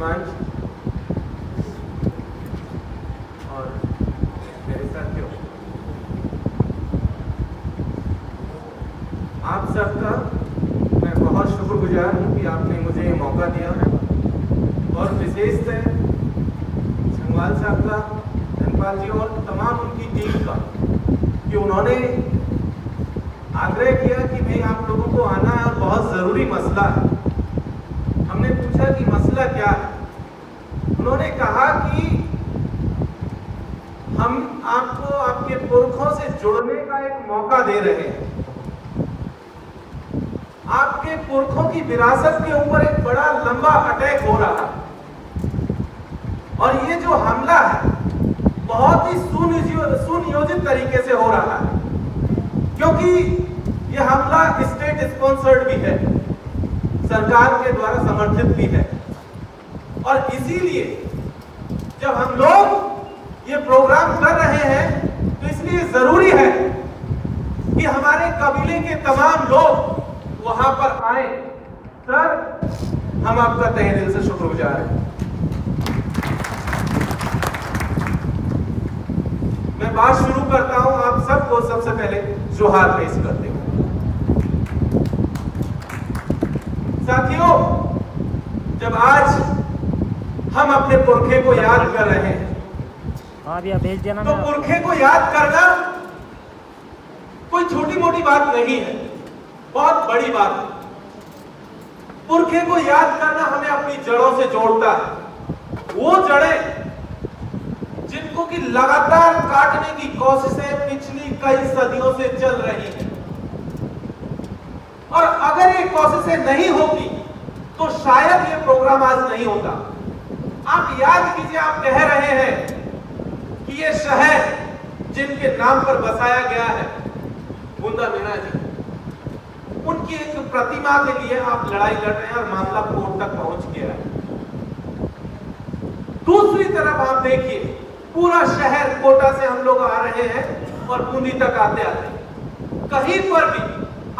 मंच और मेरे साथियों, आप सबका मैं बहुत शुक्रगुजार हूँ कि आपने मुझे ये मौका दिया और विशेषतः संगवाल साहब का, धनपाल जी और तमाम उनकी टीम का कि उन्होंने आग्रह किया कि भाई आप लोगों को आना है और बहुत ज़रूरी मसला है। हमने पूछा कि मसला क्या है। उन्होंने कहा कि हम आपको आपके पुरखों से जुड़ने का एक मौका दे रहे हैं। आपके पुरखों की विरासत के ऊपर एक बड़ा लंबा अटैक हो रहा है और ये जो हमला है बहुत ही सुनियोजित तरीके से हो रहा है, क्योंकि ये हमला स्टेट स्पॉन्सर्ड भी है, सरकार के द्वारा समर्थित भी है। और इसीलिए जब हम लोग ये प्रोग्राम कर रहे हैं तो इसलिए जरूरी है कि हमारे कबीले के तमाम लोग वहां पर आए। सर, हम आपका तहे दिल से शुक्रगुजार हैं। मैं बात शुरू करता हूं, आप सबको सबसे पहले जोहार पेश करते हुए। साथियों, जब आज हम अपने पुरखे को याद कर रहे हैं भेज देना तो पुरखे को याद करना कोई छोटी मोटी बात नहीं है, बहुत बड़ी बात है। पुरखे को याद करना हमें अपनी जड़ों से जोड़ता है। वो जड़ें जिनको कि लगातार काटने की कोशिशें पिछली कई सदियों से चल रही हैं, और अगर ये कोशिशें नहीं होती तो शायद ये प्रोग्राम आज नहीं होता। आप याद कीजिए, आप कह रहे हैं कि ये शहर जिनके नाम पर बसाया गया है, बुंदा मीना जी, उनकी एक प्रतिमा के लिए आप लड़ाई लड़ रहे हैं और मामला कोर्ट तक पहुंच गया है। दूसरी तरफ आप देखिए, पूरा शहर कोटा से हम लोग आ रहे हैं और बूंदी तक आते आते कहीं पर भी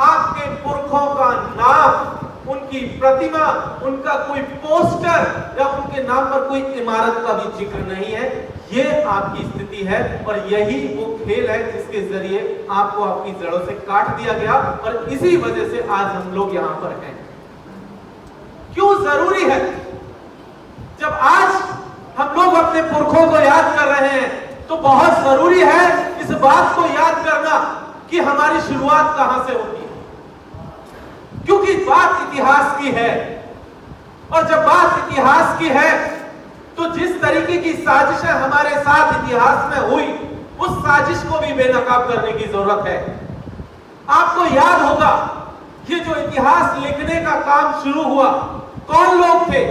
आपके पुरखों का नाम, उनकी प्रतिमा, उनका कोई पोस्टर या उनके नाम पर कोई इमारत का भी जिक्र नहीं है। ये आपकी स्थिति है और यही वो खेल है जिसके जरिए आपको आपकी जड़ों से काट दिया गया और इसी वजह से आज हम लोग यहां पर हैं। क्यों जरूरी है? जब आज हम लोग अपने पुरखों को याद कर रहे हैं तो बहुत जरूरी है इस बात को याद करना कि हमारी शुरुआत कहां से होती है, क्योंकि बात इतिहास की है। और जब बात इतिहास की है तो जिस तरीके की साजिशें हमारे साथ इतिहास में हुई, उस साजिश को भी बेनकाब करने की जरूरत है। आपको याद होगा ये जो इतिहास लिखने का काम शुरू हुआ, कौन लोग थे,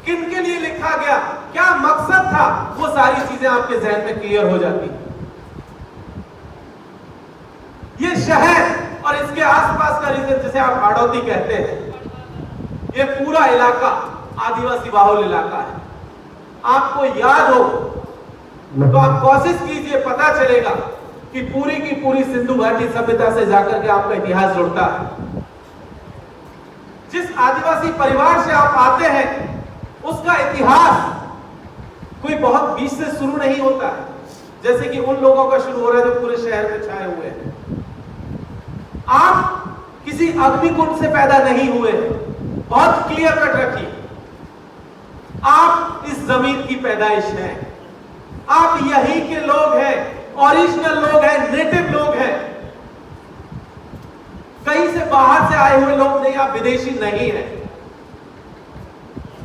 किनके लिए लिखा गया, क्या मकसद था, वो सारी चीजें आपके जहन में क्लियर हो जाती। ये शहर और इसके आसपास का रीजन जिसे आप हाड़ौती कहते हैं, ये पूरा इलाका आदिवासी बाहुल इलाका है। आपको याद हो तो आप कोशिश कीजिए, पता चलेगा कि पूरी की पूरी सिंधु घाटी सभ्यता से जाकर के आपका इतिहास जुड़ता है। जिस आदिवासी परिवार से आप आते हैं उसका इतिहास कोई बहुत बीच से शुरू नहीं होता है, जैसे कि उन लोगों का शुरू हो रहा है जो पूरे शहर में छाए हुए हैं। आप किसी अग्निकुंड से पैदा नहीं हुए, बहुत क्लियर कट रखिए। आप इस जमीन की पैदाइश हैं, आप यहीं के लोग हैं, ओरिजिनल लोग हैं, नेटिव लोग हैं, कहीं से बाहर से आए हुए लोग नहीं, आप विदेशी नहीं हैं।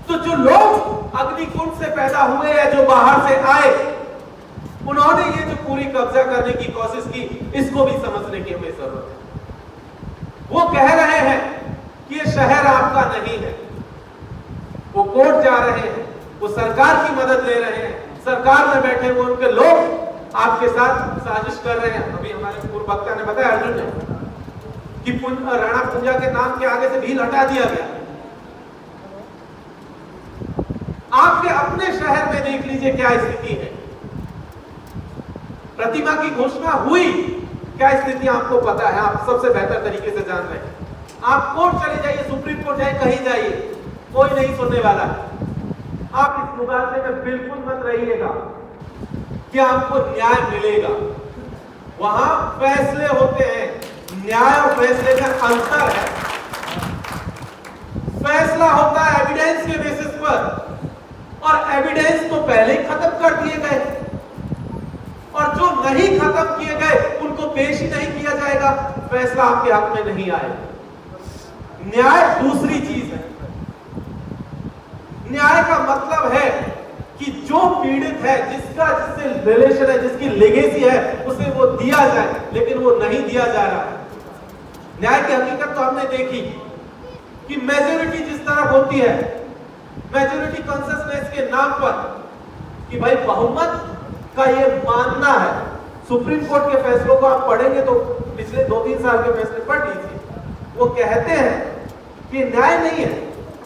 तो जो लोग अग्निकुंड से पैदा हुए या जो बाहर से आए, उन्होंने ये जो पूरी कब्जा करने की कोशिश की, इसको भी समझने की हमें जरूरत है। वो कह रहे हैं कि ये शहर आपका नहीं है, वो कोर्ट जा रहे हैं, वो सरकार की मदद ले रहे हैं, सरकार में बैठे हुए उनके लोग आपके साथ साजिश कर रहे हैं। अभी हमारे पूर्व वक्ता ने बताया, अर्जुन ने, कि राणा पुंजा के नाम के आगे से भील हटा दिया गया। आपके अपने शहर में देख लीजिए क्या स्थिति है। प्रतिमा की घोषणा हुई, क्या स्थिति आपको पता है, आप सबसे बेहतर तरीके से जान रहे हैं। आप कोर्ट चले जाइए, सुप्रीम कोर्ट जाए, कहीं जाइए, कोई नहीं सुनने वाला। आप इस मुगालसे में बिल्कुल मत रहिएगा कि आपको न्याय मिलेगा। वहां फैसले होते हैं, न्याय और फैसले में अंतर है। फैसला होता है एविडेंस के बेसिस पर, और एविडेंस तो पहले ही खत्म कर दिए गए, और जो नहीं खत्म किए गए उनको पेश ही नहीं किया जाएगा, फैसला आपके हक में नहीं आएगा। न्याय दूसरी चीज है। न्याय का मतलब है कि जो पीड़ित है, जिससे रिलेशन है, जिसकी लेगेसी है, उसे वो दिया जाए, लेकिन वो नहीं दिया जा रहा है। न्याय की हकीकत तो हमने देखी कि मेजॉरिटी जिस तरफ होती है, मेजॉरिटी कॉन्सेंसस के नाम पर, कि भाई बहुमत का ये मानना है। सुप्रीम कोर्ट के फैसलों को आप पढ़ेंगे तो पिछले 2-3 साल के फैसले पढ़ लीजिए, वो कहते हैं कि न्याय नहीं है,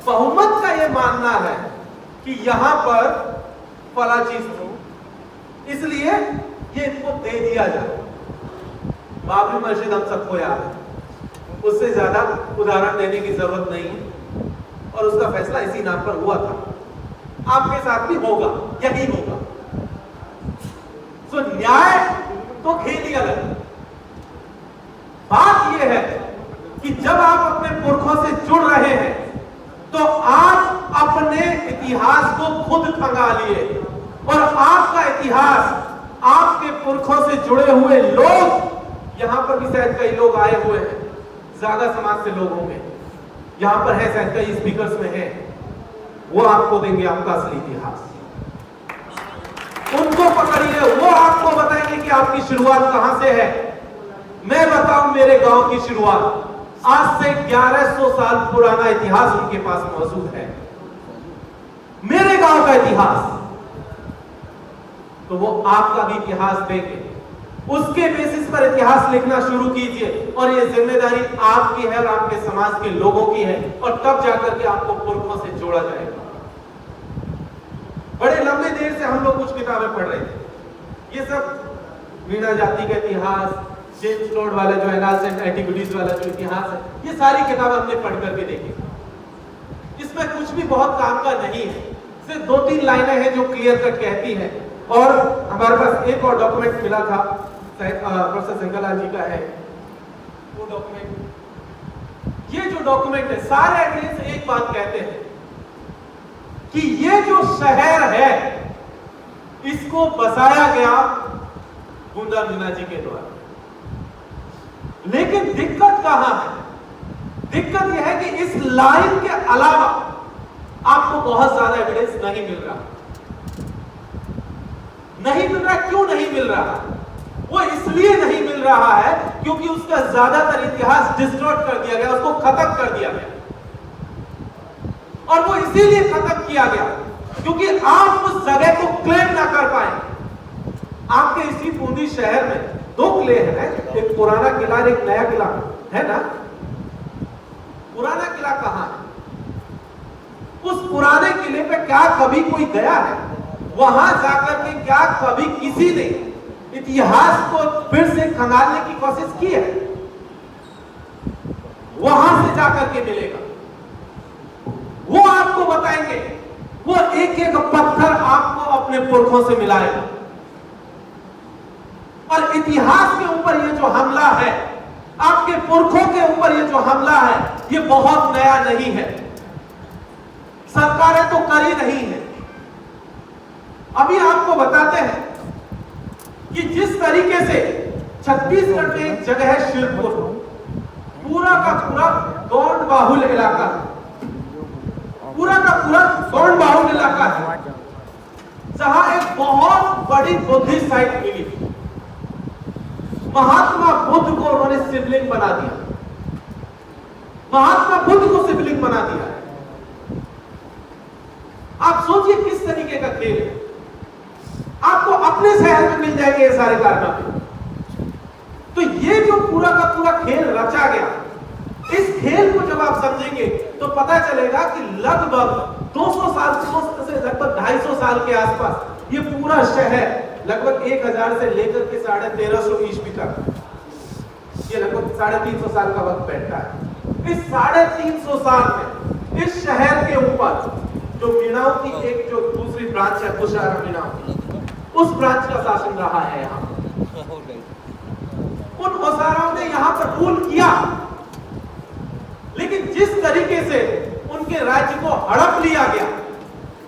बहुमत का ये मानना है कि यहां पर फला चीज हो, इसलिए ये इनको दे दिया जाए। बाबरी मस्जिद हम सबको याद है, उससे ज्यादा उदाहरण देने की जरूरत नहीं है, और उसका फैसला इसी नाम पर हुआ था। आपके साथ भी होगा, यही होगा। तो न्याय तो खेल ही अलग है। बात यह है कि जब आप अपने पुरखों से जुड़ रहे हैं तो आप अपने इतिहास को खुद खंगालिए, और आपका इतिहास, आपके पुरखों से जुड़े हुए लोग, यहां पर भी शायद कई लोग आए हुए हैं, ज्यादा समाज से लोग होंगे, यहां पर है शायद कई स्पीकर्स में है, वो आपको देंगे आपका असली इतिहास। उनको पकड़िए, वो आपको बताएंगे कि आपकी शुरुआत कहां से है। मैं बताऊं मेरे गांव की शुरुआत, आज से 1100 साल पुराना इतिहास उनके पास मौजूद है, मेरे गांव का इतिहास। तो वो आपका भी इतिहास देंगे, उसके बेसिस पर इतिहास लिखना शुरू कीजिए, और ये जिम्मेदारी आपकी है और आपके समाज के लोगों की है, और तब जाकर के आपको पुरखों से जोड़ा जाएगा। बड़े लंबे देर से हम लोग कुछ किताबें पढ़ रहे थे, ये सब मीणा जाति का इतिहास, जेम्स टोड वाला जो एनालिसिस एंड एंटिक्विटीज वाला जो इतिहास है, ये सारी किताबें हमने पढ़ करके देखी। इसमें कुछ भी बहुत काम का नहीं है, सिर्फ 2-3 लाइनें हैं जो क्लियर कट कहती हैं। और हमारे पास एक और डॉक्यूमेंट मिला था, प्रोफेसर सिंघललाल जी का है वो डॉक्यूमेंट। ये जो डॉक्यूमेंट है, सारे एविडेंस एक बात कहते हैं कि ये जो शहर है, इसको बसाया गया बूंदा मीना जी के द्वारा। लेकिन दिक्कत कहां है? दिक्कत यह है कि इस लाइन के अलावा आपको बहुत ज्यादा एविडेंस नहीं मिल रहा। नहीं मिल रहा, क्यों नहीं मिल रहा? वो इसलिए नहीं मिल रहा है क्योंकि उसका ज्यादातर इतिहास डिस्टॉर्ट कर दिया गया, उसको खत्म कर दिया गया। और वो इसीलिए खत्म किया गया क्योंकि आप उस जगह को क्लेम ना कर पाए। आपके इसी बूंदी शहर में 2 किले हैं, एक पुराना किला और एक नया किला है ना। पुराना किला कहां है? उस पुराने किले पे क्या कभी कोई गया है? वहां जाकर के क्या कभी किसी ने इतिहास को फिर से खंगालने की कोशिश की है? वहां से जाकर के मिलेगा, वो आपको बताएंगे, वो एक एक पत्थर आपको अपने पुरखों से मिलाएगा। और इतिहास के ऊपर ये जो हमला है, आपके पुरखों के ऊपर ये जो हमला है, ये बहुत नया नहीं है। सरकारें तो कर ही रही हैं। अभी आपको बताते हैं कि जिस तरीके से छत्तीसगढ़ में एक जगह है शिरपुर, पूरा का पूरा गौंड बाहुल इलाका, पूरा का पूरा गौंड बाहुल इलाका है, जहां एक बहुत बड़ी बुद्धिस्ट साइट मिली। महात्मा बुद्ध को उन्होंने शिवलिंग बना दिया, महात्मा बुद्ध को शिवलिंग बना दिया। आप सोचिए किस तरीके का खेल है। आपको अपने शहर में मिल जाएंगे ये सारे कारनामे। तो ये जो पूरा का पूरा खेल रचा गया, इस खेल को जब आप समझेंगे तो पता चलेगा कि लगभग 200 साल से लगभग 250 साल के आसपास ये पूरा शहर लगभग 1000 से लेकर के 1350 ईस्वी तक, ये लगभग 350 साल का वक्त बैठता है। इस 350 साल में इस शहर के ऊपर जो मीणाओं की एक जो दूसरी ब्रांच है कुशारा मीणाओं, उस ब्रांच का शासन रहा है यहाँ। उन ओसाराओं ने यहाँ पर रूल किया, लेकिन जिस तरीके से उनके राज्य को हड़प लिया गया,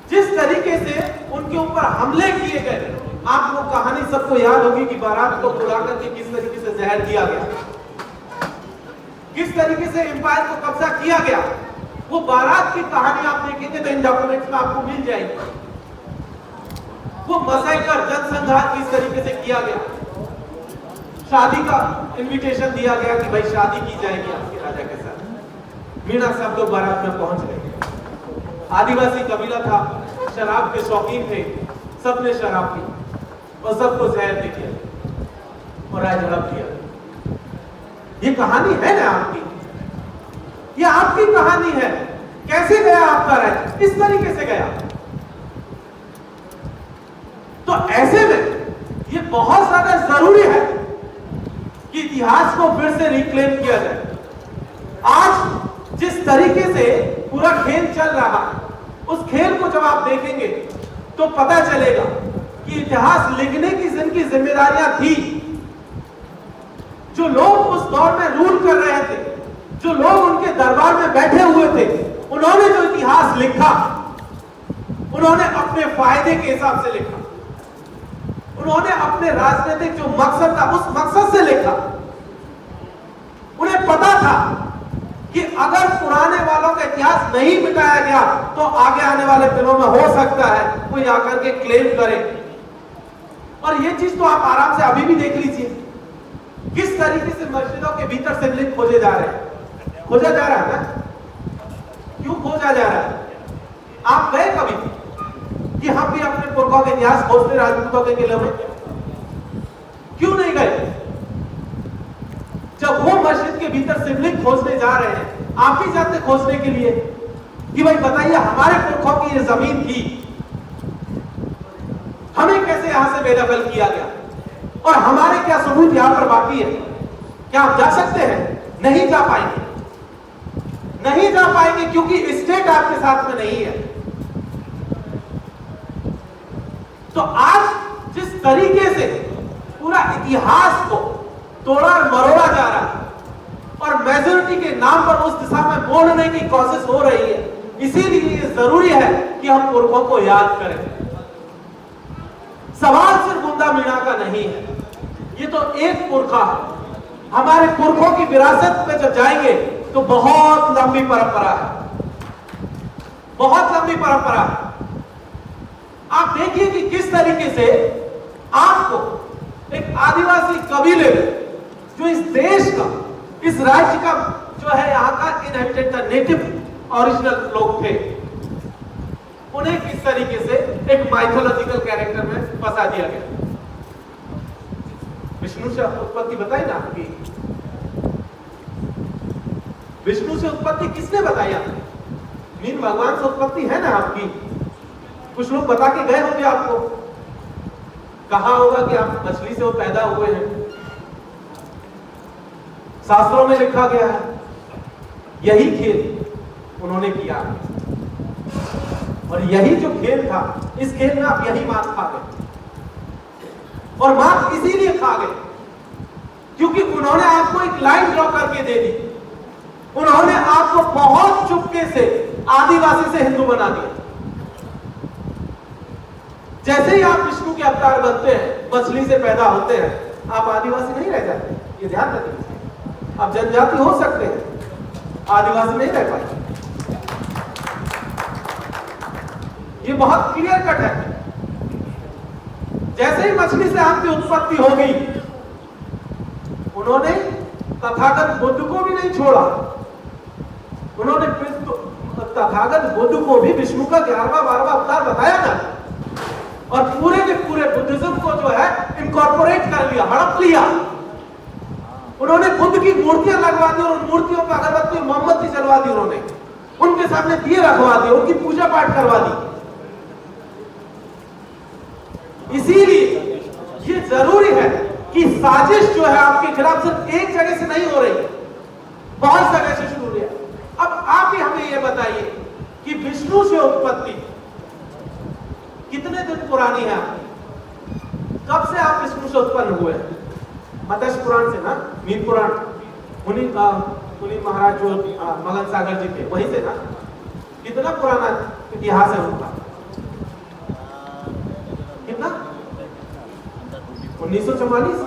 जिस तरीके से उनके ऊपर हमले किए गए, आपको कहानी सबको याद होगी कि बारात को बुला करके किस तरीके से जहर दिया गया, किस तरीके से एम्पायर को कब्जा किया गया। वो बारात की कहानी आप देखेंगे तो इन डॉक्यूमेंट्स में आपको मिल जाएगी। वो मसैकर जनसंहार किस तरीके से किया गया, शादी का इनविटेशन दिया गया कि भाई शादी की जाएगी आपके राजा के साथ। मीणा सब लोग बारात में पहुंच गए। आदिवासी कबीला था, शराब के शौकीन थे, सबने शराब पी और सबको जहर दे दिया और राज हड़प दिया। ये कहानी है ना आपकी, ये आपकी कहानी है। कैसे गया आपका राज? इस तरीके से गया। तो ऐसे में ये बहुत ज्यादा जरूरी है कि इतिहास को फिर से रिक्लेम किया जाए। आज जिस तरीके से पूरा खेल चल रहा है, उस खेल को जब आप देखेंगे तो पता चलेगा कि इतिहास लिखने की जिनकी जिम्मेदारियां थी, जो लोग उस दौर में रूल कर रहे थे, जो लोग उनके दरबार में बैठे हुए थे, उन्होंने जो इतिहास लिखा, उन्होंने अपने फायदे के हिसाब से लिखा, उन्होंने अपने राजनीतिक जो मकसद था उस मकसद से लिखा। उन्हें पता था कि अगर पुराने वालों का इतिहास नहीं मिटाया गया तो आगे आने वाले दिनों में हो सकता है कोई आकर के क्लेम करे। और ये चीज तो आप आराम से अभी भी देख लीजिए, किस तरीके से मस्जिदों के भीतर शिवलिंग खोजे जा रहे हैं। खोजा जा रहा है ना, क्यों खोजा जा रहा है? आप गए कभी कि हम भी अपने पुरखों के इतिहास खोजते राजपूतों के किले में? क्यों नहीं गए? जब वो मस्जिद के भीतर शिवलिंग खोजने जा रहे हैं, आप भी जाते खोजने के लिए कि भाई बताइए हमारे पुरखों की ये जमीन थी, हमें कैसे यहां से बेदखल किया गया और हमारे क्या सबूत यहां पर बाकी है? क्या आप जा सकते हैं? नहीं जा पाएंगे, नहीं जा पाएंगे क्योंकि स्टेट आपके साथ में नहीं है। तो आज जिस तरीके से पूरा इतिहास को तोड़ा मरोड़ा जा रहा है और मेजोरिटी के नाम पर उस दिशा में बोलने की कोशिश हो रही है, इसीलिए ये जरूरी है कि हम पुरखों को याद करें। सवाल सिर्फ बुंदा मीणा का नहीं है, ये तो एक पुरखा है। हमारे पुरखों की विरासत में जब जाएंगे तो बहुत लंबी परंपरा है, बहुत लंबी परंपरा है। आप देखिए कि किस तरीके से आपको एक आदिवासी कबीले जो इस देश का, इस राज्य का जो है यहाँ का इनहेबिटेड का नेटिव ओरिजिनल लोग थे, उन्हें किस तरीके से एक माइथोलॉजिकल कैरेक्टर में फंसा दिया गया। विष्णु से उत्पत्ति बताई ना आपकी, विष्णु से उत्पत्ति किसने बताई आपने? मीन भगवान से उत्पत्ति है ना आपकी। कुछ लोग बता के गए होंगे आपको, कहा होगा कि आप मछली से वो पैदा हुए हैं, शास्त्रों में लिखा गया है। यही खेल उन्होंने किया और यही जो खेल था, इस खेल में आप यही मात खा गए। और मात इसीलिए खा गए क्योंकि उन्होंने आपको एक लाइन ड्रॉ करके दे दी, उन्होंने आपको बहुत चुपके से आदिवासी से हिंदू बना दिया। जैसे ही आप विष्णु के अवतार बनते हैं, मछली से पैदा होते हैं, आप आदिवासी नहीं रह जाते। ये ध्यान रखिए, आप जनजाति हो सकते हैं, आदिवासी नहीं रह पाएंगे। ये बहुत क्लियर कट है। जैसे ही मछली से आपकी उत्पत्ति हो गई, उन्होंने तथागत बुद्ध को भी नहीं छोड़ा, उन्होंने तथागत बुद्ध को भी विष्णु का 11वां 12वां अवतार बताया ना, और पूरे के पूरे बुद्धिज्म को जो है इनकॉर्पोरेट कर लिया, हड़प लिया। उन्होंने बुद्ध की मूर्तियां लगवा दी और उन मूर्तियों पर अगरबत्ती मोमबत्ती जलवा दी, उन्होंने उनके सामने दिए रखवा दिए, उनकी पूजा पाठ करवा दी। इसीलिए ये जरूरी है कि साजिश जो है आपके खिलाफ सिर्फ एक जगह से नहीं हो रही, बहुत जगह से शुरू हुई है। अब आप ही हमें ये बताइए कि विष्णु से उत्पत्ति कितने दिन पुरानी है आपकी? कब से आप विष्णु से उत्पन्न हुए? मत्स्य पुराण से ना, मीन पुराण, मुनि महाराज जो मगन सागर जी थे वहीं से ना? कितना पुराना इतिहास है उनका? कितना? 1944।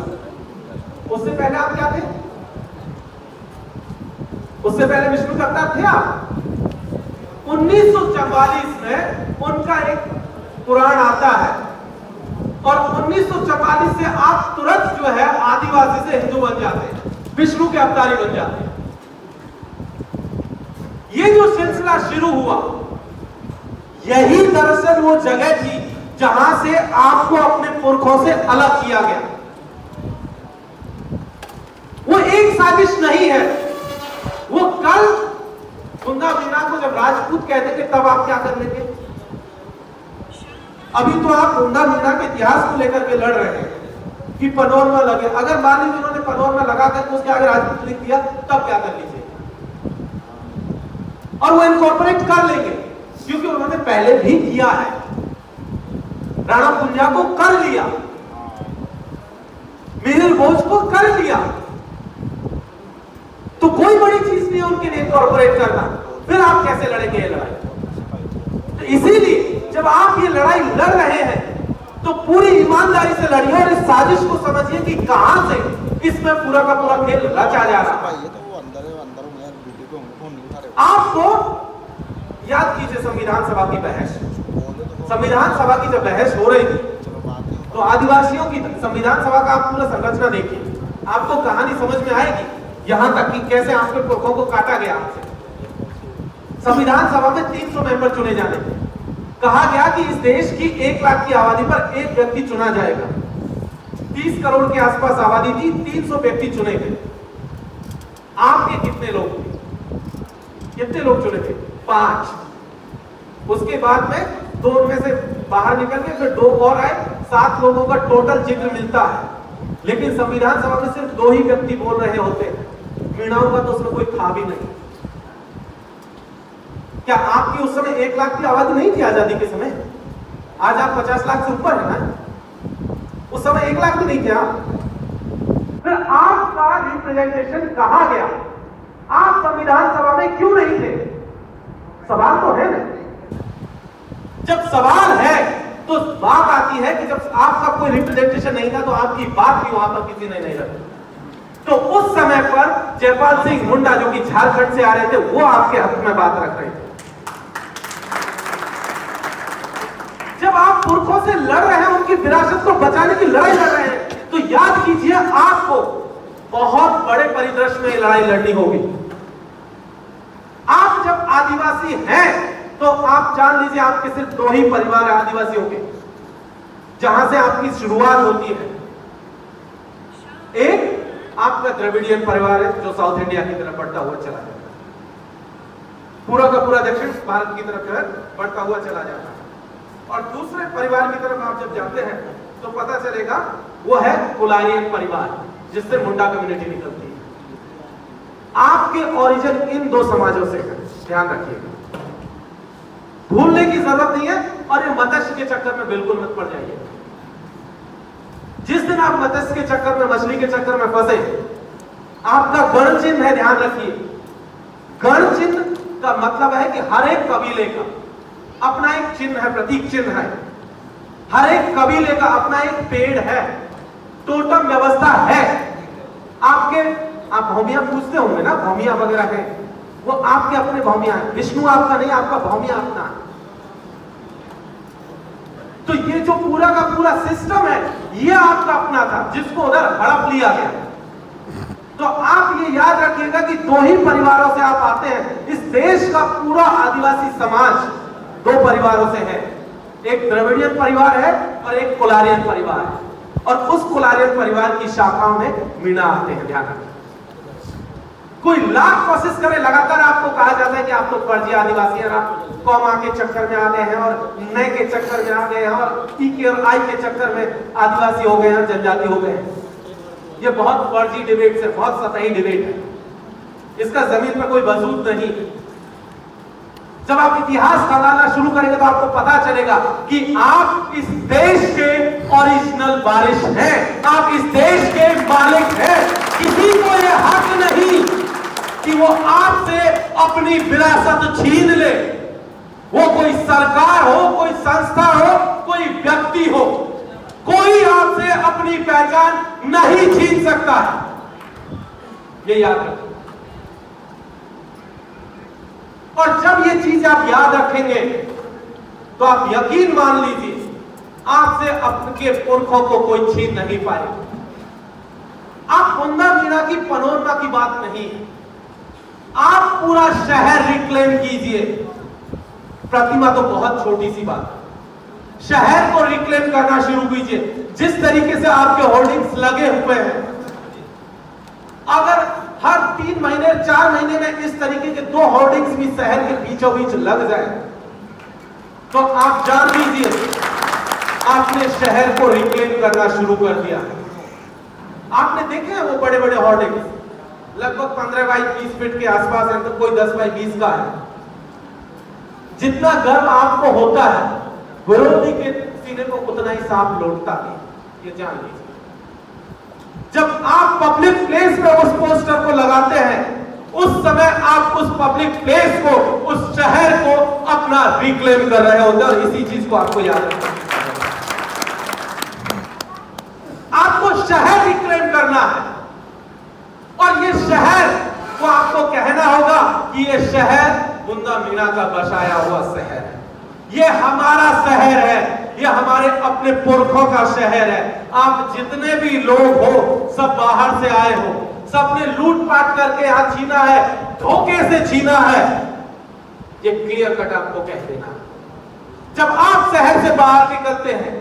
उससे पहले आप क्या थे? उससे पहले विष्णु के अवतार थे आप? 1944 में उनका एक पुराण आता है और 1944 से आप तुरंत जो है आदिवासी से हिंदू बन जाते हैं, विष्णु के अवतारी बन जाते हैं। ये जो सिलसिला शुरू हुआ, यही दरअसल वो जगह थी जहां से आपको अपने पुरखों से अलग किया गया। वो एक साजिश नहीं है। वो कल कुंदा मीना को जब राजपूत कहते थे तब आप क्या कर लेते? अभी तो आप कुंदा मीना के इतिहास को लेकर के लड़ रहे हैं कि पनोरमा लगे। अगर मान लीजिए उन्होंने पनोरमा लगा कर उसके आगे राजपूत लिख दिया तब क्या कर लीजिए? और वो इनकॉर्पोरेट कर लेंगे क्योंकि उन्होंने पहले भी किया है। राणा कुंजा को कर लिया, मिहिर भोज को कर लिया, तो कोई बड़ी चीज नहीं है उनके लिए इनकॉर्पोरेट करना। फिर आप कैसे लड़ेंगे ये लड़ाई? तो इसीलिए जब आप ये लड़ाई लड़ रहे हैं तो पूरी ईमानदारी से लड़िए और इस साजिश को समझिए कि कहां से इसमें पूरा का पूरा खेल रचा जा रहा है। आपको याद कीजिए संविधान सभा की बहस। संविधान सभा की जब बहस हो रही थी तो आदिवासियों की संविधान सभा का आप पूरा संरचना देखिए, आपको कहानी समझ में आएगी। यहां तक कि कैसे आपके पुरखों को काटा गया आपसे। संविधान सभा में 300 मेंबर चुने जाने थे। कहा गया कि इस देश की 1 लाख की आबादी पर एक व्यक्ति चुना जाएगा। 30 करोड़ के आसपास आबादी थी, 300 व्यक्ति चुने गए। आपके कितने लोग थे? कितने लोग चुने थे? 5। उसके बाद में 2 में से बाहर निकल के फिर 2 और आए, 7 लोगों का टोटल जिक्र मिलता है। लेकिन संविधान सभा में सिर्फ 2 ही व्यक्ति बोल रहे होते हैं। मीणाओं का तो उसमें कोई था भी नहीं। क्या आपकी उस समय 1 लाख की आबादी नहीं थी आजादी के समय? आज आप 50 लाख से ऊपर है ना? उस समय 1 लाख भी नहीं थे आप। फिर आपका रिप्रेजेंटेशन कहां गया? आप संविधान सभा में क्यों नहीं थे? सवाल तो है ना। जब सवाल है तो बात आती है कि जब आपका कोई रिप्रेजेंटेशन नहीं था तो आपकी बात भी वहां पर किसी ने नहीं रखी। तो उस समय पर जयपाल सिंह मुंडा जो कि झारखंड से आ रहे थे वो आपके हक में बात रख रहे थे। जब आप पुरखों से लड़ रहे हैं, उनकी विरासत को बचाने की लड़ाई लड़ रहे हैं, तो याद कीजिए आपको बहुत बड़े परिदृश्य में लड़ाई लड़नी होगी। आप जब आदिवासी हैं तो आप जान लीजिए आपके सिर्फ 2 ही परिवार है आदिवासियों के जहां से आपकी शुरुआत होती है। एक आपका द्रविडियन परिवार है जो साउथ इंडिया की तरफ बढ़ता हुआ चला जाता है, पूरा का पूरा दक्षिण भारत की तरफ बढ़ता हुआ चला जाता है। और दूसरे परिवार की तरफ आप जब जाते हैं तो पता चलेगा वो है कोलारियन परिवार, जिससे मुंडा कम्युनिटी निकलती है। आपके ओरिजिन इन 2 समाजों से है, ध्यान रखिएगा, भूलने की जरूरत नहीं है। और ये मत्स्य के चक्कर में बिल्कुल मत पड़ जाइए। जिस दिन आप मत्स्य के चक्कर में, मछली के चक्कर में फंसे, आपका गण चिन्ह है, ध्यान रखिए। गण चिन्ह का मतलब है कि हर एक कबीले का अपना एक चिन्ह है, प्रतीक चिन्ह है। हर एक कबीले का अपना एक पेड़ है, टोटम व्यवस्था है। आप भौमिया पूछते होंगे ना, भौमिया वगैरह है, वो आपके अपने भौमिया है। विष्णु आपका नहीं, आपका भौमिया अपना है। तो ये जो पूरा का पूरा सिस्टम है ये आपका अपना था, जिसको उधर हड़प लिया गया। तो आप ये याद रखिएगा कि 2 ही परिवारों से आप आते हैं। इस देश का पूरा आदिवासी समाज 2 परिवारों से है, एक द्रविडियन परिवार है और एक कोलारियन परिवार है। और उस कोलारियन परिवार की शाखाओं में मीणा आते हैं, ध्यान रखिए। कोई लाख कोशिश करे, लगातार आपको कहा जाता है कि आप तो फर्जी आदिवासी हैं, आप कौमा के चक्कर में आ गए हैं और नए के चक्कर में आ गए हैं और ई के और आई के चक्कर में आदिवासी हो गए हैं, जनजाति हो गए हैं। ये बहुत फर्जी डिबेट है, बहुत सतही डिबेट है, इसका जमीन पर कोई वजूद नहीं। जब आप इतिहास खंगालना शुरू करेंगे तो आपको पता चलेगा कि आप इस देश के ओरिजिनल वारिस हैं, आप इस देश के मालिक हैं। किसी को यह हक नहीं कि वो आपसे अपनी विरासत छीन ले। वो कोई सरकार हो, कोई संस्था हो, कोई व्यक्ति हो, कोई आपसे अपनी पहचान नहीं छीन सकता है, ये याद रखें। और जब ये चीज आप याद रखेंगे तो आप यकीन मान लीजिए आपसे आपके पुरखों को कोई छीन नहीं पाएगा। आप बुंदा मीणा की पनोरमा की बात नहीं है, आप पूरा शहर रिक्लेम कीजिए। प्रतिमा तो बहुत छोटी सी बात है, शहर को रिक्लेम करना शुरू कीजिए। जिस तरीके से आपके होर्डिंग्स लगे हुए हैं, अगर हर 3 महीने 4 महीने में इस तरीके के 2 होर्डिंग्स भी शहर के बीचों बीच लग जाए तो आप जान लीजिए आपने शहर को रिक्लेम करना शुरू कर दिया। आपने देखे हैं वो बड़े बड़े होर्डिंग्स, लगभग 15 बाई 20 फीट के आसपास है, तो कोई 10 बाई 20 का है। जितना गर्व आपको होता है, विरोधी के सीने को उतना ही सांप लौटता है, ये जान लीजिए। जब आप पब्लिक प्लेस पे उस पोस्टर को लगाते हैं, उस समय आप उस पब्लिक प्लेस को, उस शहर को अपना रिक्लेम कर रहे होते हैं। और इसी चीज को आपको याद रखना है, आपको शहर रिक्लेम करना है। और ये शहर को आपको कहना होगा कि ये शहर बुंदा मीणा का बसाया हुआ शहर है, ये हमारा शहर है, ये हमारे अपने पुरखों का शहर है। आप जितने भी लोग हो, सब बाहर से आए हो, सबने लूटपाट करके यहां छीना है, धोखे से छीना है, ये क्लियर कट आपको कह देना। जब आप शहर से बाहर निकलते हैं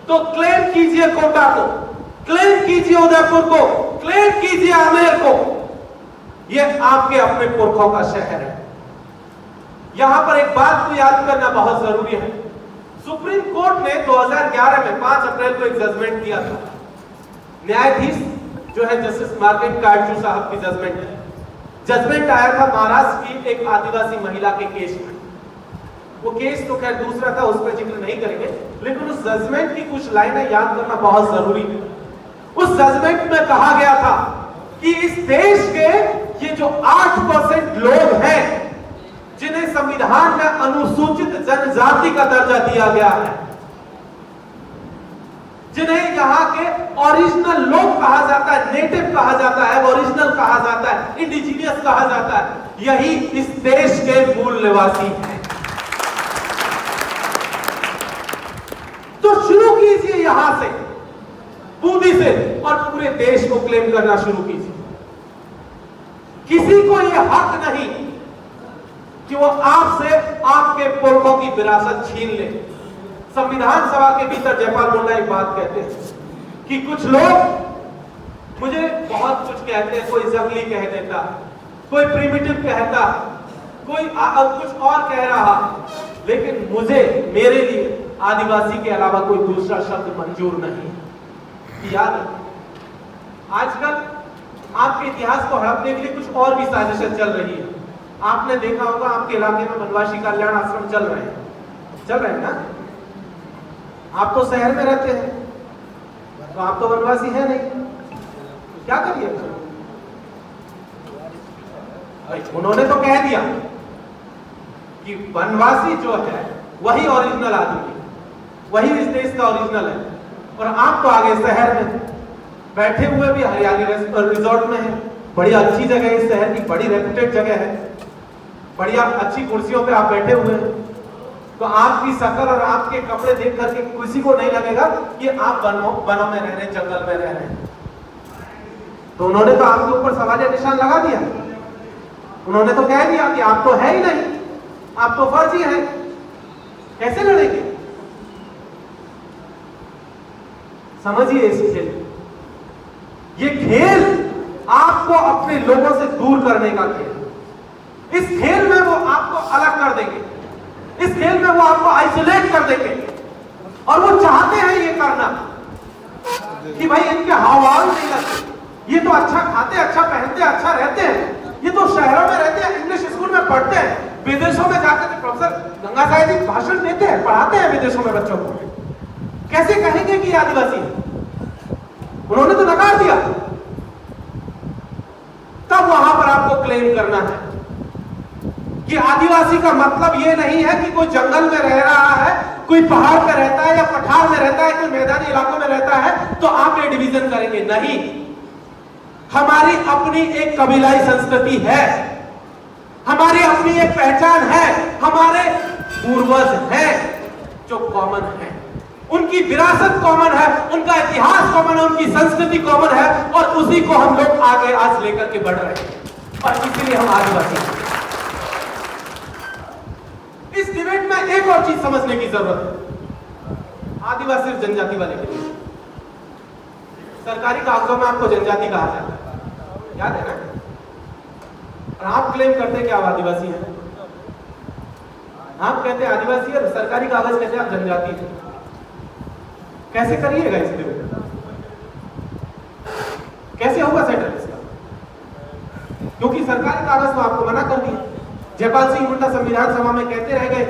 तो क्लेम कीजिए कोटा को, क्लेम कीजिए उदयपुर को, क्लेम कीजिए आमेर को, ये आपके अपने पुरखों का शहर है। यहां पर एक बात को याद करना बहुत जरूरी है। सुप्रीम कोर्ट ने 2011 में 5 अप्रैल को एक जजमेंट दिया था। न्यायाधीश जो है जस्टिस मार्केट काटजू साहब की जजमेंट है। जजमेंट आया था महाराष्ट्र की एक आदिवासी महिला के केस में। वो केस तो खैर दूसरा था, उस पर जिक्र नहीं करेंगे, लेकिन उस जजमेंट की कुछ लाइनें याद करना बहुत जरूरी है। उस जजमेंट में कहा गया था कि इस देश के ये जो 8% लोग हैं जिन्हें संविधान में अनुसूचित जनजाति का दर्जा दिया गया है, जिन्हें यहाँ के ओरिजिनल लोग कहा जाता है, नेटिव कहा जाता है, ओरिजिनल कहा जाता है, इंडिजीनियस कहा जाता है, यही इस देश के मूल निवासी हैं। तो शुरू कीजिए यहां से, बूंदी से, और पूरे देश को क्लेम करना शुरू कीजिए। किसी को यह हक नहीं कि वो आपसे आपके पुरखों की विरासत छीन ले। संविधान सभा के भीतर जयपाल मुंडा एक बात कहते हैं कि कुछ लोग मुझे बहुत कुछ कहते हैं, कोई जंगली कह देता, कोई प्रिमिटिव कहता, कोई कुछ और कह रहा, लेकिन मुझे, मेरे लिए आदिवासी के अलावा कोई दूसरा शब्द मंजूर नहीं। याद आजकल आपके इतिहास को हड़पने के लिए कुछ और भी साजिशें चल रही है। आपने देखा होगा आपके इलाके में वनवासी कल्याण आश्रम चल रहे हैं ना। आप तो शहर में रहते हैं, तो आप तो वनवासी है नहीं, क्या करिए? उन्होंने तो कह दिया कि वनवासी जो है वही ओरिजिनल आदमी, वही इस देश का ओरिजिनल है। और आप तो आगे शहर में बैठे हुए भी हरियाली रिजॉर्ट में है, बड़ी अच्छी जगह है, इस शहर की बड़ी रेपुटेड जगह है, बढ़िया अच्छी कुर्सियों पे आप बैठे हुए हैं। तो आपकी शक्ल और आपके कपड़े देख करके किसी को नहीं लगेगा कि आप वनों में रह रहे हैं, जंगल में रह रहे हैं। तो उन्होंने तो आपके ऊपर सवालिया निशान लगा दिया। उन्होंने तो कह दिया कि आप तो है ही नहीं, आप तो फर्जी हैं, कैसे लड़ेंगे? समझिए इस खेल, ये खेल आपको अपने लोगों से दूर करने का खेल। इस खेल में वो आपको अलग कर देंगे, इस खेल में वो आपको आइसोलेट कर देंगे। और वो चाहते हैं ये करना कि भाई इनके हाव-भाव नहीं लगते, ये तो अच्छा खाते, अच्छा पहनते, अच्छा रहते हैं, ये तो शहरों में रहते हैं, इंग्लिश स्कूल में पढ़ते हैं, विदेशों में जाते थे प्रोफेसर गंगा साहेब जी भाषण देते हैं, पढ़ाते हैं विदेशों में बच्चों को, कैसे कहेंगे कि आदिवासी? उन्होंने तो नकार दिया। तब वहां पर आपको क्लेम करना है कि आदिवासी का मतलब यह नहीं है कि कोई जंगल में रह रहा है, कोई पहाड़ पे रहता है या पठार में रहता है, कोई मैदानी इलाकों में रहता है तो आप ये डिवीजन करेंगे। नहीं, हमारी अपनी एक कबीलाई संस्कृति है, हमारी अपनी एक पहचान है, हमारे पूर्वज हैं जो कॉमन है, उनकी विरासत कॉमन है, उनका इतिहास कॉमन है, उनकी संस्कृति कॉमन है, और उसी को हम लोग आगे आज लेकर के बढ़ रहे हैं, और इसीलिए हम आदिवासी हैं। इस डिबेट में एक और चीज समझने की जरूरत है। आदिवासी और जनजाति वाले के लिए सरकारी कागजों में आपको जनजाति कहा जाता है, याद है ना? और आप क्लेम करते हैं कि आप आदिवासी हैं, आप कहते हैं आदिवासी है, सरकारी कागज कहते हैं आप जनजाति हैं। कैसे करिएगा इस डिबेट? कैसे होगा सेटल इसका? क्योंकि सरकारी कागज तो आपको मना कर दिया। जयपाल सिंह मुंडा संविधान सभा में कहते रह गए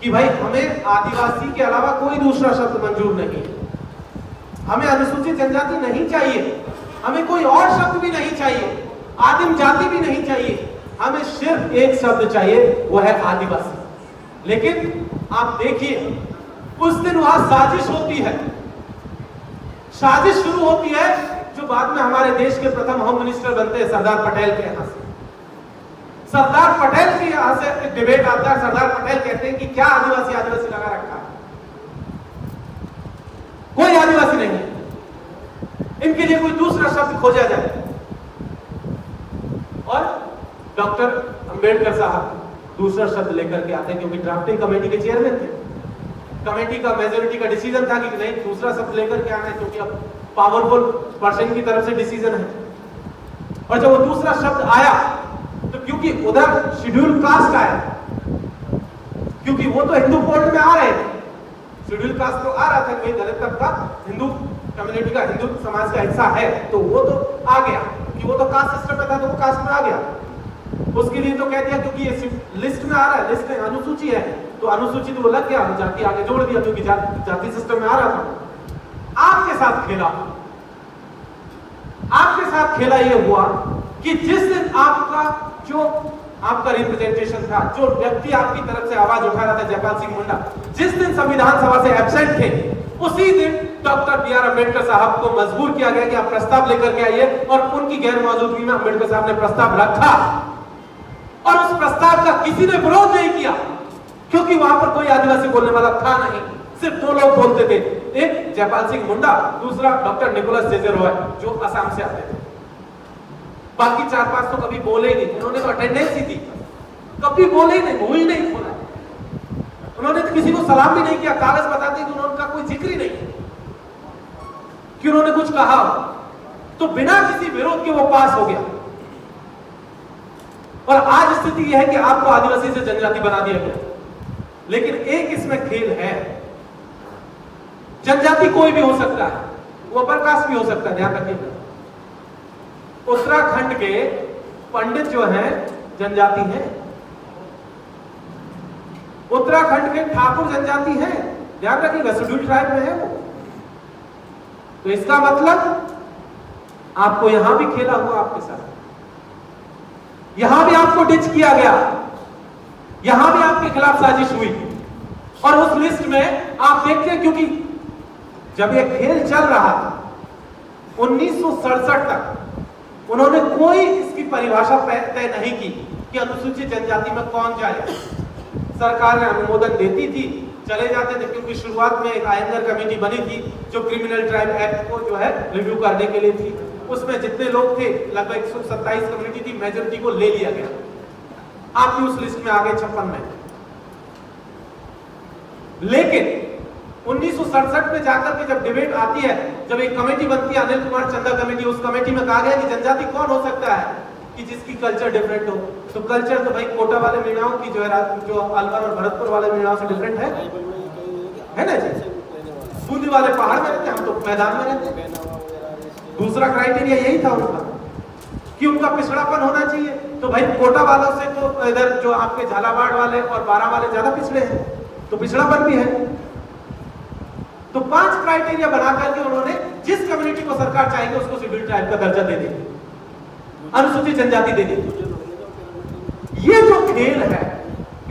कि भाई हमें आदिवासी के अलावा कोई दूसरा शब्द मंजूर नहीं है, हमें अनुसूचित जनजाति नहीं चाहिए, हमें कोई और शब्द भी नहीं चाहिए, आदिम जाति भी नहीं चाहिए, हमें सिर्फ एक शब्द चाहिए, वो है आदिवासी। लेकिन आप देखिए उस दिन वहां साजिश होती है, साजिश शुरू होती है जो बाद में हमारे देश के प्रथम होम मिनिस्टर बनते हैं सरदार पटेल के यहां से। सरदार पटेल के यहां से डिबेट आता है, सरदार पटेल कहते हैं कि क्या आदिवासी आदिवासी लगा रखा है, कोई आदिवासी नहीं है, इनके लिए कोई दूसरा शब्द खोजा जाए। और डॉक्टर अंबेडकर साहब दूसरा शब्द लेकर के आते हैं, क्योंकि ड्राफ्टिंग कमेटी के चेयरमैन थे, कमेटी का मेजोरिटी का डिसीजन था कि नहीं दूसरा शब्द लेकर के आना है, क्योंकि अब पावरफुल पर्सन की तरफ से डिसीजन है। और जब वो दूसरा शब्द आया तो क्योंकि उधर शेड्यूल कास्ट आया, क्योंकि वो तो हिंदू फोल्ड में आ रहे थे, शेड्यूल कास्ट तो आ रहा था, कोई दलित तबका हिंदू कम्युनिटी का, हिंदू समाज का हिस्सा है, तो वो तो आ गया, क्योंकि वो तो कास्ट सिस्टम में था तो वो कास्ट में आ गया। उसके लिए तो कह दिया क्योंकि ये लिस्ट में आ रहा है, लिस्ट में अनुसूची है तो अनुसूचित वो लग गया, जाति आगे जोड़ दिया, क्योंकि जाति सिस्टम में आ रहा था। आपके साथ खेला, आपके साथ खेला ये हुआ कि जिस दिन आपका रिप्रेजेंटेशन था, जो व्यक्ति आपकी तरफ से आवाज उठा रहा था, जयपाल सिंह मुंडा, जिस दिन संविधान सभा से एब्सेंट थे, उसी दिन डॉक्टर बी आर अम्बेडकर साहब को मजबूर किया गया कि आप प्रस्ताव लेकर के आइए, और उनकी गैर मौजूदगी में अम्बेडकर साहब ने प्रस्ताव रखा, और उस प्रस्ताव का किसी ने विरोध नहीं किया, क्योंकि वहां पर कोई आदिवासी बोलने वाला था नहीं, सिर्फ दो लोग बोलते थे, एक जयपाल सिंह मुंडा, दूसरा डॉक्टर निकोलस जेजे रॉय जो असम से आते थे। बाकी 4-5 तो कभी बोले ही नहीं, उन्होंने तो अटेंडेंस ही दी, कभी बोले ही नहीं, मुंह ही नहीं खोला, उन्होंने तो किसी को सलाम भी नहीं किया, कागज बताते कि उनका कोई जिक्र ही नहीं कि उन्होंने कुछ कहा, तो बिना किसी विरोध के वो पास हो गया। और आज स्थिति यह है कि आपको आदिवासी से जनजाति बना दिया गया। लेकिन एक इसमें खेल है, जनजाति कोई भी हो सकता है, वो अपर कास्ट भी हो सकता है, ध्यान रखिएगा। उत्तराखंड के पंडित जो हैं जनजाति हैं, उत्तराखंड के ठाकुर जनजाति हैं, ध्यान रखिएगा, शेड्यूल ट्राइब में है वो। तो इसका मतलब आपको यहां भी खेला हुआ आपके साथ, यहां भी आपको डिच किया गया, यहां भी आपके खिलाफ साजिश हुई। और उस लिस्ट में आप देखते हैं, क्योंकि जब यह खेल चल रहा था 1967 तक, उन्होंने कोई इसकी परिभाषा तय नहीं की कि अनुसूचित जनजाति में कौन जाए। सरकार ने अनुमोदन देती थी, चले जाते थे, क्योंकि शुरुआत में एक आयंगर कमेटी बनी थी जो क्रिमिनल ट्राइब एक्ट को जो है रिव्यू करने के लिए थी। उसमें जितने लोग थे लगभग 127 कम्युनिटी थी, मेजोरिटी को ले लिया गया, आप भी उस लिस्ट में आ गए 56 में। लेकिन 1967 में जाकर के जब डिबेट आती है, जब एक कमेटी बनती है अनिल कुमार चंदा कमेटी, उस कमेटी में कहा गया कि जनजाति कौन हो सकता है कि जिसकी कल्चर डिफरेंट हो। तो कल्चर तो भाई कोटा वाले मीणाओं की जो है, जो अलवर और भरतपुर वाले मीणाओं से डिफरेंट है ना जी। बूंदी वाले पहाड़ में रहते हैं, हम तो मैदान में रहते हैं। दूसरा क्राइटेरिया यही था उनका कि उनका पिछड़ापन होना चाहिए, तो भाई कोटा वालों से तो इधर जो आपके झालावाड़ वाले और बारा वाले ज्यादा पिछड़े हैं, तो पिछड़ापन भी है। तो 5 क्राइटेरिया बना करके उन्होंने जिस कम्युनिटी को सरकार चाहेगी उसको शेड्यूल्ड ट्राइब का दर्जा दे देगी, अनुसूचित जनजाति दे देगी। ये जो खेल है,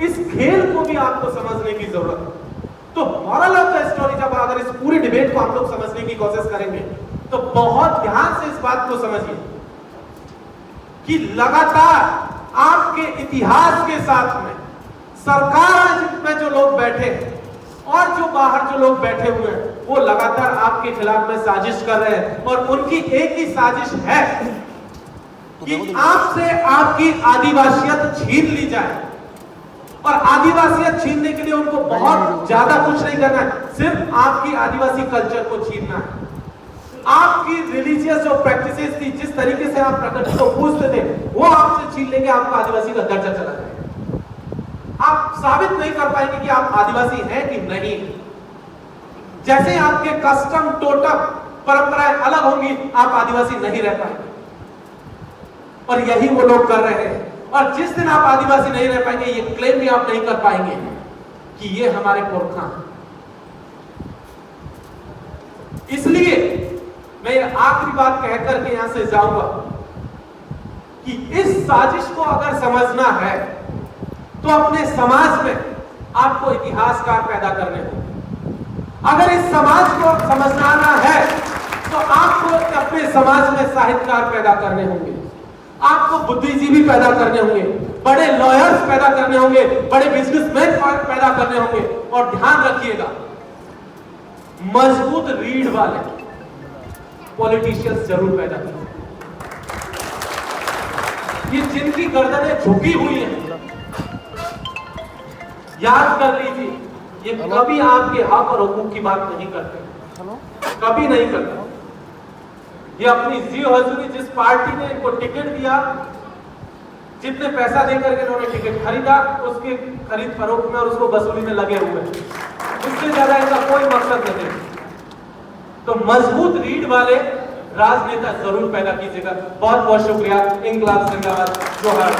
इस खेल को भी आपको समझने की जरूरत है। तो मॉरल ऑफ द स्टोरी, जब अगर इस पूरे डिबेट को हम लोग समझने की कोशिश करेंगे तो बहुत ध्यान से इस बात को समझिए कि लगातार आपके इतिहास के साथ में सरकार में जो लोग बैठे हैं और जो बाहर जो लोग बैठे हुए हैं, वो लगातार आपके खिलाफ में साजिश कर रहे हैं। और उनकी एक ही साजिश है कि आपसे आपकी आदिवासियत छीन ली जाए। और आदिवासियत छीनने के लिए उनको बहुत ज्यादा कुछ नहीं करना है, सिर्फ आपकी आदिवासी कल्चर को छीनना है। आपकी रिलीजियस जो प्रैक्टिसेस थी, जिस तरीके से आप प्रकृति को पूजते थे, वो आपसे छीन लेंगे, आपका आदिवासी का दर्जा चला जाएगा। आप साबित नहीं कर पाएंगे कि आप आदिवासी हैं कि नहीं। जैसे आपके कस्टम, टोटम, परंपराएं अलग होंगी, आप आदिवासी नहीं रह पाएंगे। और यही वो लोग कर रहे हैं। और जिस दिन आप आदिवासी नहीं रह पाएंगे, ये क्लेम भी आप नहीं कर पाएंगे कि ये हमारे पुरखा हैं। इसलिए मैं आखिरी बात कहकर के यहां से जाऊंगा कि इस साजिश को अगर समझना है तो अपने समाज में आपको इतिहासकार पैदा करने होंगे। अगर इस समाज को समझना है तो आपको अपने समाज में साहित्यकार पैदा करने होंगे, आपको बुद्धिजीवी पैदा करने होंगे, बड़े लॉयर्स पैदा करने होंगे, बड़े बिजनेसमैन पैदा करने होंगे। और ध्यान रखिएगा, मजबूत रीढ़ वाले पॉलिटिशियंस जरूर पैदा कीजिए। ये जिनकी गर्दनें झुकी हुई हैं, याद कर लीजिए, ये कभी आपके हक और हुकूक की बात नहीं करते, कभी नहीं करते। ये अपनी जी हजूरी, जिस पार्टी ने इनको टिकट दिया, जितने पैसा देकर के इन्होंने टिकट खरीदा, उसके खरीद फरोख्त में और उसको वसूली में लगे हुए हैं। उससे ज्यादा इनका कोई मकसद नहीं। तो मजबूत रीढ़ वाले राजनेता जरूर पैदा कीजिएगा। बहुत बहुत शुक्रिया। इंकलाब जिंदाबाद। जोहार।